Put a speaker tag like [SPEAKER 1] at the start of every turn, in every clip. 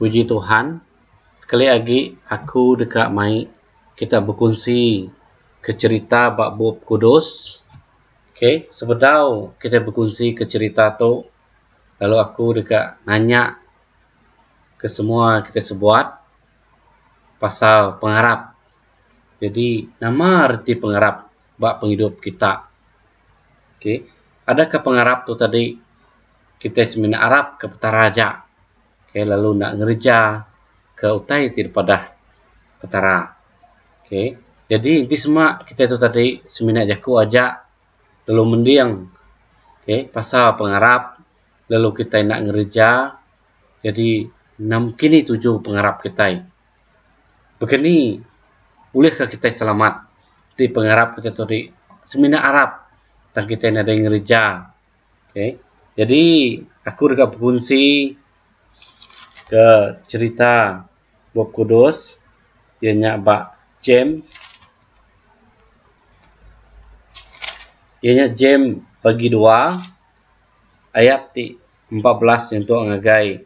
[SPEAKER 1] Puji Tuhan, sekali lagi aku dekat mai kita berkongsi ke cerita bab Bob Kudus. Okay, sebedau kita berkongsi ke cerita tu, lalu aku dekat nanya ke semua kita sebuat pasal pengharap. Jadi nama arti pengharap bab penghidup kita. Okay, adakah pengharap tu tadi kita semina Arab ke petaraja? Okay, lalu nak ngerja ke utai daripada petara. Okay, jadi inti semua kita tu tadi semina jaku aja lalu mendiang. Okay, pasal pengharap lalu kita nak ngerja. Jadi kini 7 pengharap kita. Begini bolehkah kita selamat di pengharap kita tadi semina Arab tang kita nak ngerja. Okay, jadi aku dekat berfungsi ke cerita Bob Kudus ianya bak Jem bagi 2 ayat 14 untuk ngagai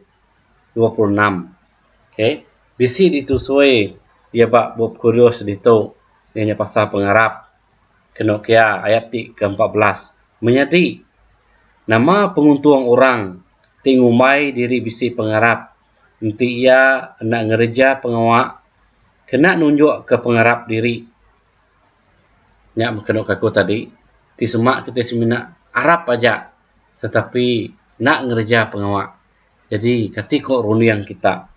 [SPEAKER 1] 26. Okay, bisi ditusui ia bak Bob Kudus ditu ianya pasal pengharap kena kia ayat ke-14 menjadi nama penguntung orang tingumai diri bisi pengharap nanti ia nak ngerja pengawak kena nunjuk ke pengharap diri nyak kena kaku tadi ti semak kita semina Arab aja tetapi nak ngerja pengawak jadi ketika runiang kita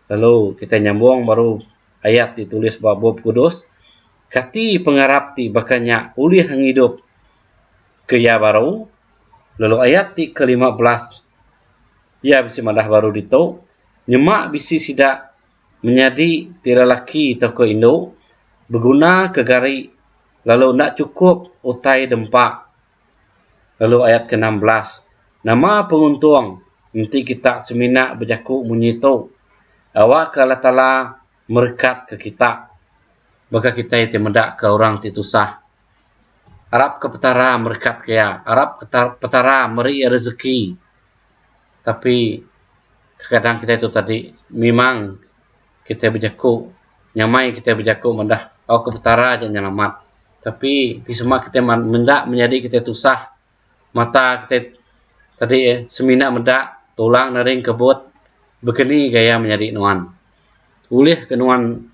[SPEAKER 1] lalu kita nyambung baru ayat ditulis bab Bob Kudus kati pengharap ti bakanya ulih hidup kaya baru lalu ayat ke-15 ia bisi madah baru ditu nyemak bisi sidak menjadi tira laki atau ke Indo berguna ke gari lalu nak cukup utai dempak. Lalu ayat ke-16 nama penguntung nanti kita semina berjaku menyitu awak ke Allah Ta'ala merkat ke kita baka kita itu mendak ke orang titusah Arab ke petara merkat kaya Arab ke petara meri rezeki tapi kadang kita itu tadi memang kita berjaku nyamai kita berjaku mendah awak ke petara aja nyelamat tapi di semua kita mendak menjadi kita tusah mata kita tadi semina mendak tulang nering kebut begini gaya menjadi nuan ulih kenuan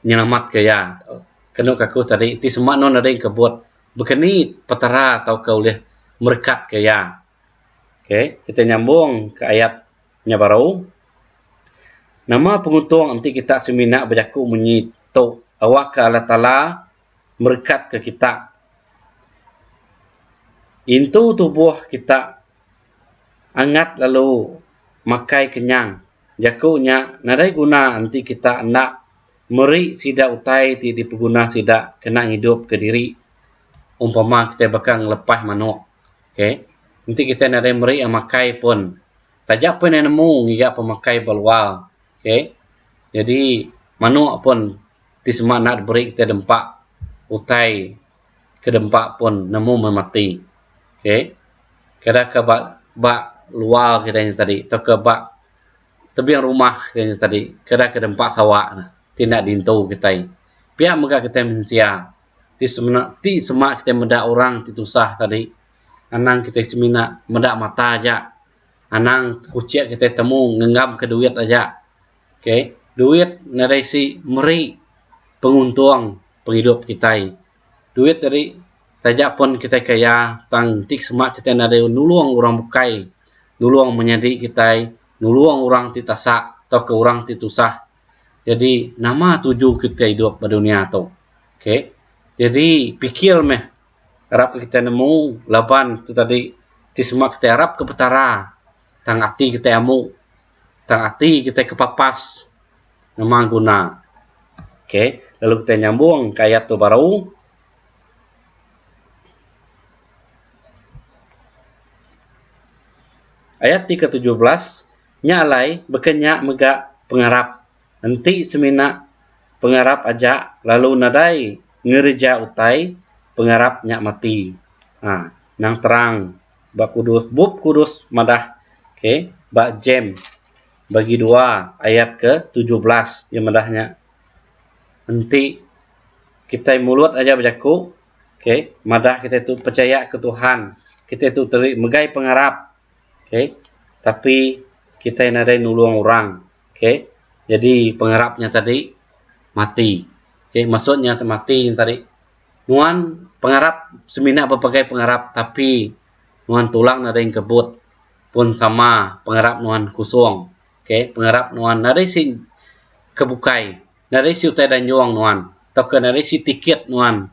[SPEAKER 1] nyelamat gaya kena kaku tadi di semua non nering kebut begini petara atau ke ulih merkat gaya. Okay, kita nyambung ke ayatnya baru. Nama penguntung nanti kita semina berjaku menyitu awak ke Allah Ta'ala merkat ke kita. Itu tubuh kita angat lalu makai kenyang. Jakunya nadai guna nanti kita nak meri sida utai ti dipeguna sida kena hidup ke diri. Umpama kita bakal lepas manuk. Okay, nanti kita nadai meri yang makai pun. Tajak pun yang nemu ngiga pemakai balwal. Okay, jadi manuk pun di semua nak beri kita dempak utai ke dempak pun nemu memati. Okay, kada ke bak luar kita yang tadi atau ke bak tebiang rumah kita yang tadi kada ke dempak sawak tindak dintu kita. Pihak mereka kita mensia ti semak kita mendak orang titusah tadi anang kita semina mendak mata aja anang kucik kita temu ngenggam ke duit aja. Okay, duit narasi meri penguntung penghidup kita. Duit dari tajak pun kita kaya tang tik semak kita nare nulung orang bukai, nulung menjadi kita, nulung orang titasak atau ke orang titusah. Jadi nama 7 kita hidup di dunia tu. Okay, jadi pikir meh harap kita nemu laban tu tadi ti semak kita harap ke petara tang hati kita amu tang hati kita kepapas memang guna. Okay, lalu kita nyambung ke ayat tu baru. Ayat ke-17 nyalai bekenyak megak pengharap nanti semina pengharap aja lalu nadai ngerja utai pengharap nyak mati. Nang terang bak kudus Bob Kudus madah. Okay, bak Jem bagi 2 ayat ke-17 yang medahnya. Nanti kita mulut aja berjaku, okay? Madah kita itu percaya ke Tuhan, kita itu megai pengharap, okay? Tapi kita nadai nulung orang, okay? Jadi pengharapnya tadi mati, okay? Maksudnya mati yang tadi nuan pengharap semina berbagai pengharap, tapi nuan tulang nadai kebut pun sama pengharap nuan kusung, okay? Pengharap nuan nadai si kebukai, nadai si utai dan juang nuan, atau ke nadai si tiket nuan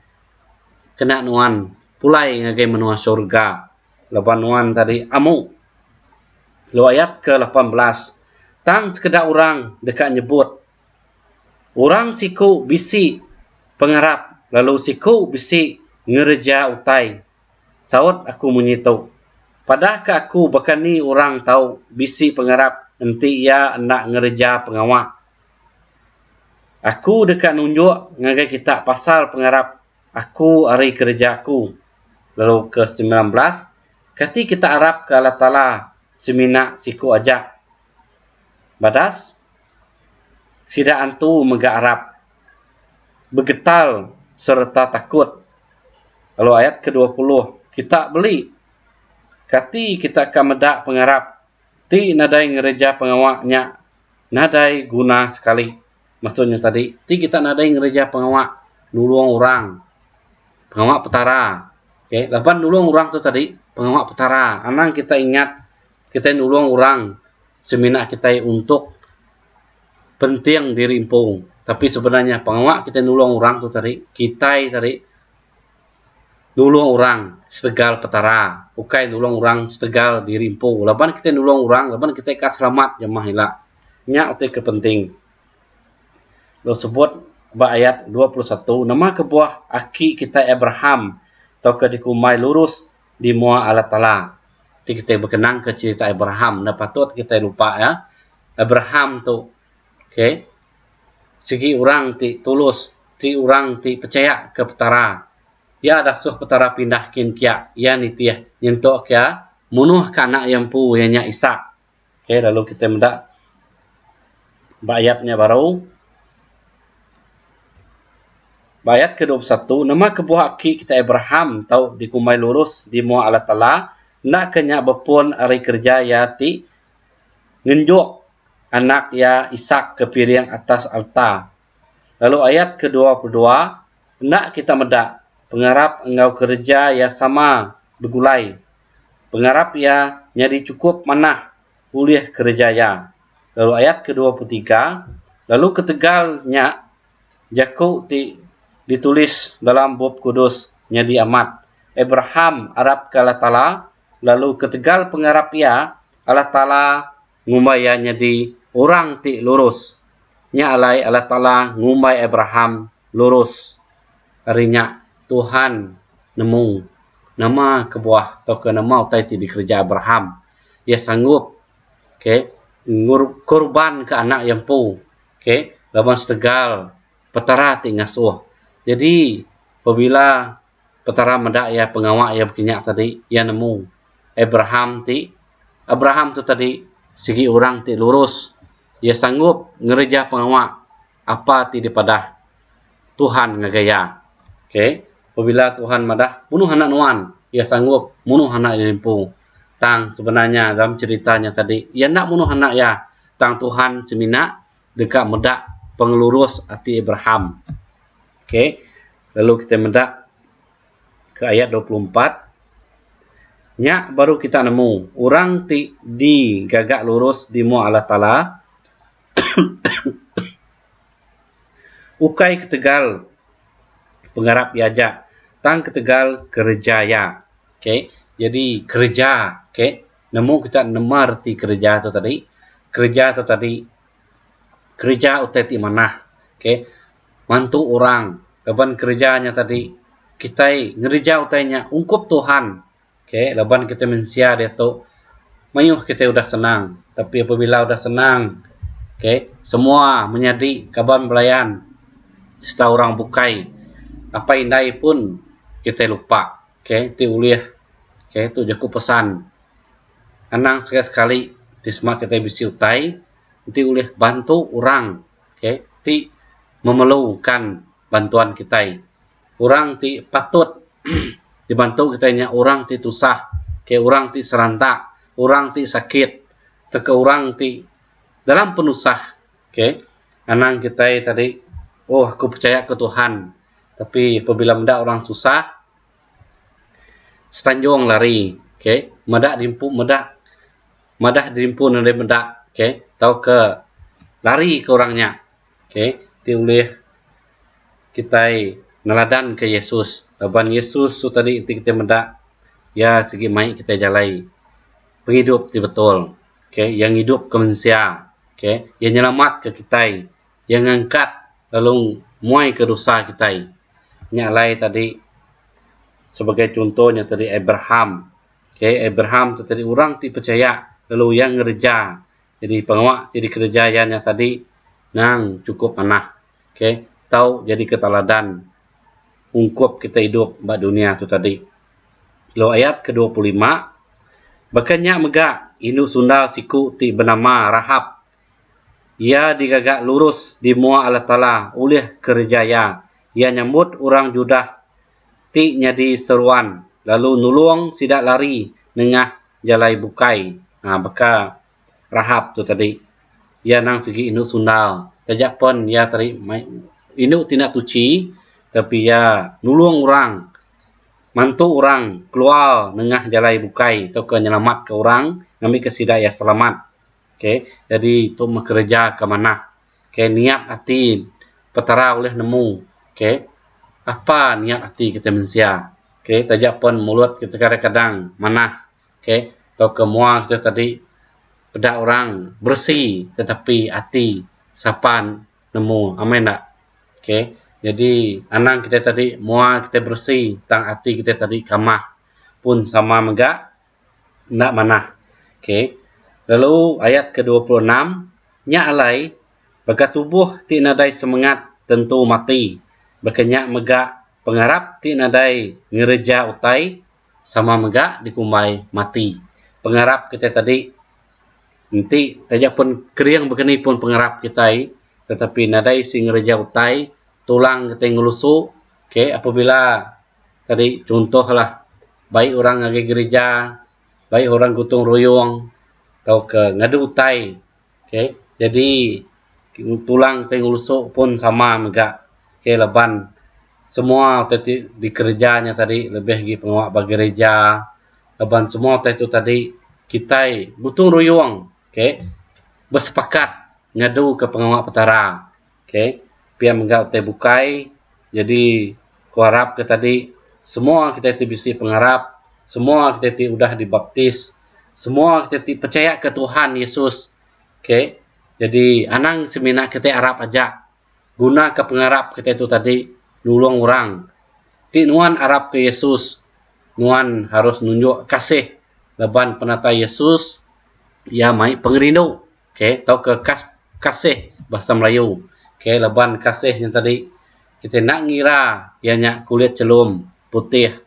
[SPEAKER 1] kena nuan pulai ngagai menua surga. Lepas nuan tadi amu lo ayat ke-18 tang sekedar orang dekat nyebut orang siku bisi pengharap lalu siku bisi ngereja utai saud aku menyitu padahal ke aku bahkan ni orang tahu bisi pengharap nanti ia nak ngereja pengawak aku dekat nunjuk ngagai kita pasal pengharap aku hari kerjaku. Lalu ke-19 kati kita harap ke Allah Ta'ala semina siku ajak badas sida antu mega harap begetal serta takut. Lalu ayat ke-20 kita beli kati kita akan medak pengharap ti nadai ngereja pengawaknya nadai guna sekali. Maksudnya tadi ti kita nadai ngereja pengawak nulung orang pengawak petara. Okay. Lapan nulung orang tu tadi pengawak petara. Anang kita ingat kita nulung orang semina kita untuk penting diri impung. Tapi sebenarnya pengawak kita nulung orang tu tadi kita tadi nulung orang setegal petara. Bukan nulung orang setegal diri impung. Lapan kita nulung orang, lapan kita ikat selamat jemaah hilak. Nya utai kepenting. Lo sebut ayat 21 nama kebuah aki kita Abraham atau ke dikumai lurus di mua Allah Ta'ala. Jadi kita berkenang ke cerita Abraham. Nah patut kita lupa ya. Abraham tu okay, segi orang ti tulus, ti orang ti percaya ke petara. Ya ada suh petara pindah kin kia, ya nitiah nyentok kia munuh ke anak yang pu yang nya Ishak. Okay, lalu kita mendak ayatnya baru. Ayat ke-21 nama kebuah aki kita Abraham tahu dikumai lurus di mua Allah Ta'ala nak kenya bepun hari kerja ya ti ngenjuk anak ya Ishak ke piring atas altar. Lalu ayat ke-22 nak kita medak pengharap engkau kerja ya sama begulai pengharap ya nyadi cukup manah ulih kerja ya. Lalu ayat ke-23 lalu ketegalnya jaku ti ditulis dalam bab kudus nyadi amat Abraham Arab ke Allah Ta'ala lalu ketegal pengharap ya Allah Ta'ala ngumaya nyadi orang ti lurus nya alai Allah Ta'ala ngumai Abraham lurus harinya Tuhan nemu nama kebuah atau ke nama utai ti dikerja Abraham ia sanggup okay, korban ke anak yang pu okay, lawan setegal petara ti ngasuh. Jadi apabila petara medak ya pengawak ya berkenyak tadi ya nemu Abraham tu tadi segi orang ti lurus ya sanggup ngereja pengawak apa ti daripada Tuhan ngagaya. Okay. Apabila Tuhan madah bunuh anak nuan ya sanggup bunuh anak yang limpu. Tang sebenarnya dalam ceritanya tadi ya nak bunuh anak ya tang Tuhan semina dekat medak pengelurus hati Abraham. Okay. Lalu kita mendak ke ayat 24. Nya baru kita nemu orang ti di gagak lurus di mu Allah Ta'ala. Ukai ketegal pengharap yajak. Tang ketegal kerjaya. Okay. Jadi kerja. Okay. Nemu kita nemarti kerja tu tadi. Kerja tu tadi. Kerja utai ti manah. Okay. Mantu orang, leban kerjanya tadi, kita ngerja utainya, ungkup Tuhan. Okay, leban kita mensia dia tu, mayuh kita udah senang. Tapi apabila udah senang, okay, semua menjadi kaban belayan, setahu orang bukai, apa indai pun kita lupa. Okay, ti uliah, okay, tu jaku pesan. Anang sekali-sekali, tisma kita bisi utai, nanti boleh bantu orang, okay, ti memerlukan bantuan kita. Orang ti patut dibantu kita nya, orang ti susah, okay, orang ti serantak, orang ti sakit, teka orang ti dalam penusah, okay. Anang kita tadi, oh aku percaya ke Tuhan, tapi apabila mendak orang susah, setanjung lari, okay, madah dirimpu dari medak, okay, tahu ke lari ke orangnya, okay, ti boleh kita neladan ke Yesus, aban Yesus tu tadi ti kita medak, ya segi mai kita jalai penghidup ti betul, okay, yang hidup ke manusia, okay, yang nyelamat ke kita, yang angkat lalu muai ke dosa kita, nyalai tadi. Sebagai contohnya tadi Abraham, okay, Abraham tu tadi orang ti percaya lalu yang ngerja, jadi pengawak jadi kerjaannya tadi nang cukup anah, okay, tahu jadi keteladan ungkup kita hidup mbak dunia tu tadi. Lalu ayat ke-25, bakanya mega induk sundal siku ti bernama Rahab, ia digagak lurus di mua Allah Ta'ala oleh kerjaya, ia nyambut orang Judah ti nyadi seruan, lalu nulung sidak lari nengah jalai bukai. Baka Rahab tu tadi, ia nang segi induk sundal, tajak pun ia tadi induk tidak tuci, tapi ia nulung orang, mantu orang keluar nengah jalai bukai, atau ke nyelamat ke orang, ngambil ke sidak ya selamat. Okay, jadi tu bekerja ke mana? Okay, niat hati petara oleh nemu. Okay, apa niat hati kita manusia, okay, tajak pun mulut kita kadang-kadang mana, okay, atau kemua kita tadi pedak orang bersih, tetapi hati sapan nemu, amin tak, okay, jadi anang kita tadi mua kita bersih, tang hati kita tadi kamah pun sama megak nak mana, okay. Lalu ayat ke-26, nya alai baka tubuh ti nadai semangat tentu mati, berkenyak megak pengarap ti nadai ngereja utai sama megak dikumbai mati. Pengarap kita tadi nanti tajak pun keriang begini pun pengarap kita, tetapi nadai si ngereja utai tulang kita ngelusuk, okay, apabila tadi contohlah baik orang ngagi gereja, baik orang gotong royong atau ke ngadu utai, okay, jadi tulang kita ngelusuk pun sama megak, okay, leban semua tadi di kerjanya tadi lebih lagi pengawak bagi gereja, leban semua itu tadi kita gotong royong, okay, bersepakat ngadu ke pengawak petara, okay, pihak megak utai bukai, jadi kuarap ke tadi semua kita itu bisa pengarap, semua kita itu udah dibaptis, semua kita itu percaya ke Tuhan Yesus, okay, jadi anang semina kita Arab aja guna ke pengarap kita itu tadi nulung orang. Ti nuan Arab ke Yesus, nuan harus nunjuk kasih leban penata Yesus, ya mai pengerindu, okay, tau ke kasih bahasa Melayu, okay, leban kasih yang tadi kita nak ngira ianya kulit celum putih,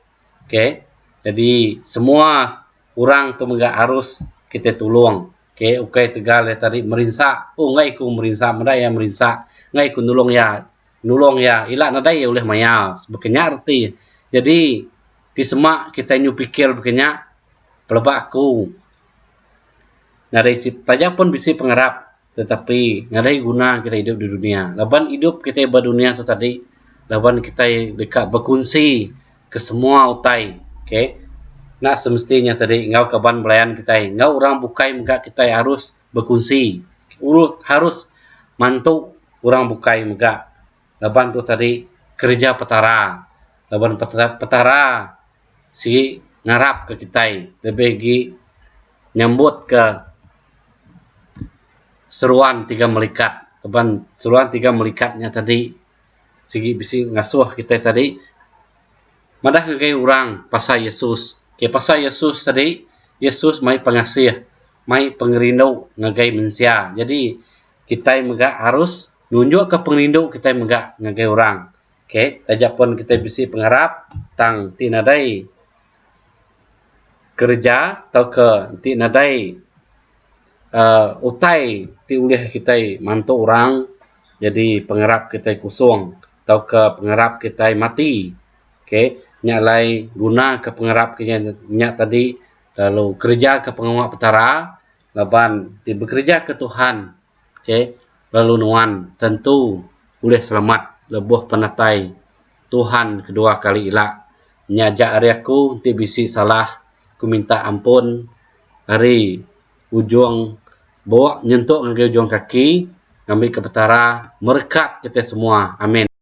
[SPEAKER 1] okay, jadi semua orang tu megak harus kita tolong, okay, ukai tegal tadi merinsak, oh ngai ku merinsak, medai yang merinsak, ngai ku nulung ya, ilak nadai ya oleh maya, sebegini arti. Jadi di semak kita nyu pikir begini, pelebak aku nadai si tajak pun bisa pengarap, tetapi nadai guna kita hidup di dunia. Laban hidup kita berdunia tu tadi, laban kita dekat berkongsi ke semua utai, okay, nak semestinya tadi ngau kaban belayan kita, ngau orang bukai muka kita harus berkongsi, harus mantu orang bukai muka. Laban tu tadi kerja petara, laban petara si ngarap ke kita, lebih lagi nyambut ke seruan 3 malaikat, laban seruan 3 malaikatnya tadi segi bisi ngasuh kita tadi madah ngagai orang pasal Yesus, ke pasal Yesus tadi, Yesus mai pengasih, mai pengerindu ngagai manusia, jadi kita megak harus nunjuk ke pengerindu kita megak ngagai orang, okay, tajak pun kita bisi pengharap tang ti nadai kerja atau ke ti nadai utai ti ulih kita mantu orang jadi pengerap kita kusung atau ke pengerap kita mati. Okay, nyalai guna ke pengerap kita nyak tadi lalu kerja ke pengawak petara laban ti bekerja ke Tuhan. Okay, lalu nuan tentu boleh selamat lebuh penatai Tuhan kedua kali ilak nyajak hari aku ti bisi salah ku minta ampun hari ujung bawa nyentuk ngambil ujung kaki ngambil ke petara, berkat kita semua. Amin.